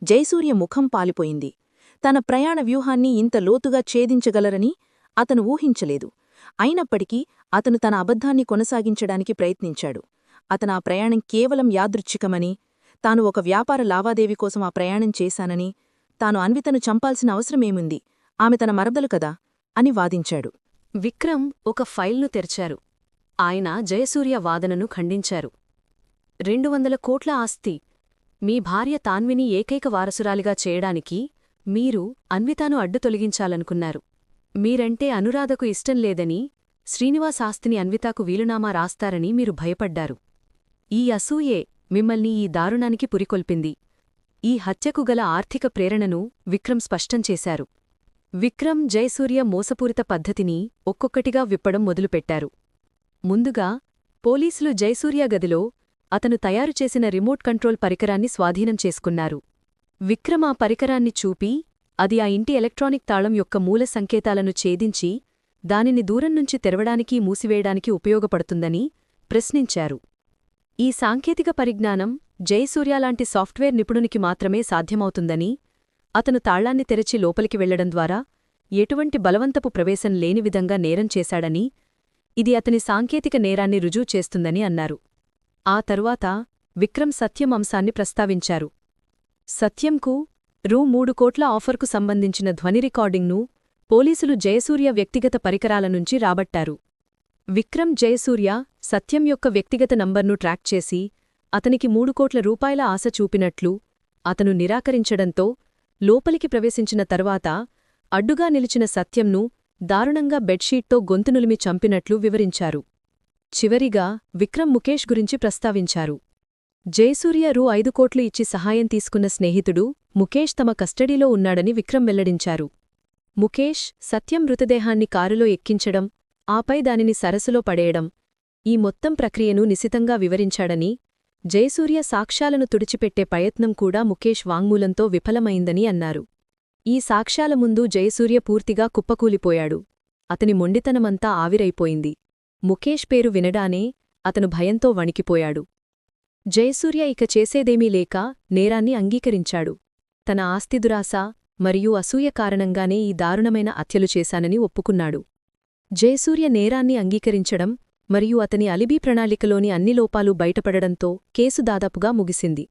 జయసూర్య ముఖం పాలిపోయింది. తన ప్రయాణ వ్యూహాన్ని ఇంత లోతుగా ఛేదించగలరని అతను ఊహించలేదు. అయినప్పటికీ అతను తన అబద్ధాన్ని కొనసాగించడానికి ప్రయత్నించాడు. అతనా ప్రయాణం కేవలం యాదృచ్ఛికమని, తాను ఒక వ్యాపార లావాదేవీ కోసం ఆ ప్రయాణం చేశానని, తాను అన్వితను చంపాల్సిన అవసరమేముంది, ఆమె తన మరదలు కదా అని వాదించాడు. విక్రమ్ ఒక ఫైల్ను తెరిచారు. ఆయన జయసూర్య వాదనను ఖండించారు. 200 కోట్ల ఆస్తి, మీ భార్య తాన్విని ఏకైక వారసురాలిగా చేయడానికి మీరు అన్వితాను అడ్డు తొలగించాలనుకున్నారు. మీరంటే అనురాధకు ఇష్టం లేదని, శ్రీనివాస్ ఆస్తిని అన్వితాకు వీలునామా రాస్తారని మీరు భయపడ్డారు. ఈ అసూయే మిమ్మల్ని ఈ దారుణానికి పురికొల్పింది. ఈ హత్యకు గల ఆర్థిక ప్రేరణను విక్రమ్ స్పష్టం చేశారు. విక్రమ్ జయసూర్య మోసపూరిత పద్ధతిని ఒక్కొక్కటిగా విప్పడం మొదలుపెట్టారు. ముందుగా పోలీసులు జయసూర్య గదిలో అతను తయారుచేసిన రిమోట్ కంట్రోల్ పరికరాన్ని స్వాధీనం చేసుకున్నారు. విక్రమ్ ఆ పరికరాన్ని చూపి, అది ఆ ఇంటి ఎలక్ట్రానిక్ తాళం యొక్క మూల సంకేతాలను ఛేదించి దానిని దూరం నుంచి తెరవడానికి మూసివేయడానికి ఉపయోగపడుతుందని ప్రశ్నించారు. ఈ సాంకేతిక పరిజ్ఞానం జయసూర్యలాంటి సాఫ్ట్వేర్ నిపుణునికి మాత్రమే సాధ్యమవుతుందని, అతను తాళాన్ని తెరచి లోపలికి వెళ్లడం ద్వారా ఎటువంటి బలవంతపు ప్రవేశం లేని విధంగా నేరం చేశాడని, ఇది అతని సాంకేతిక నేరాన్ని రుజువు చేస్తుందని అన్నారు. ఆ తరువాత విక్రమ్ సత్యం అంశాన్ని ప్రస్తావించారు. సత్యంకు రూ. 3 కోట్ల ఆఫర్కు సంబంధించిన ధ్వని రికార్డింగ్ను పోలీసులు జయసూర్య వ్యక్తిగత పరికరాల నుంచి రాబట్టారు. విక్రమ్ జయసూర్య సత్యం యొక్క వ్యక్తిగత నంబర్ను ట్రాక్ చేసి అతనికి 3 కోట్ల రూపాయల ఆశ చూపినట్లు, అతను నిరాకరించడంతో లోపలికి ప్రవేశించిన తర్వాత అడ్డుగా నిలిచిన సత్యంను దారుణంగా బెడ్షీట్తో గొంతునులిమి చంపినట్లు వివరించారు. చివరిగా విక్రమ్ ముఖేష్ గురించి ప్రస్తావించారు. జయసూర్య రూ. 5 కోట్లు ఇచ్చి సహాయం తీసుకున్న స్నేహితుడు ముఖేష్ తమ కస్టడీలో ఉన్నాడని విక్రమ్ వెల్లడించారు. ముఖేష్ సత్యం మృతదేహాన్ని కారులో ఎక్కించడం, ఆపై దానిని సరస్సులో పడేయడం, ఈ మొత్తం ప్రక్రియను నిశితంగా వివరించాడని, జయసూర్య సాక్ష్యాలను తుడిచిపెట్టే ప్రయత్నం కూడా ముఖేష్ వాంగ్మూలంతో విఫలమైందని అన్నారు. ఈ సాక్ష్యాల ముందు జయసూర్య పూర్తిగా కుప్పకూలిపోయాడు. అతని మొండితనమంతా ఆవిరైపోయింది. ముఖేష్ పేరు వినడానే అతను భయంతో వణికిపోయాడు. జయసూర్య ఇక చేసేదేమీ లేక నేరాన్ని అంగీకరించాడు. తన ఆస్తిదురాశ మరియు అసూయ కారణంగానే ఈ దారుణమైన హత్యలు చేశానని ఒప్పుకున్నాడు. జయసూర్య నేరాన్ని అంగీకరించడం మరియు అతని అలిబీ ప్రణాళికలోని అన్ని లోపాలు బయటపడడంతో కేసు దాదాపుగా ముగిసింది.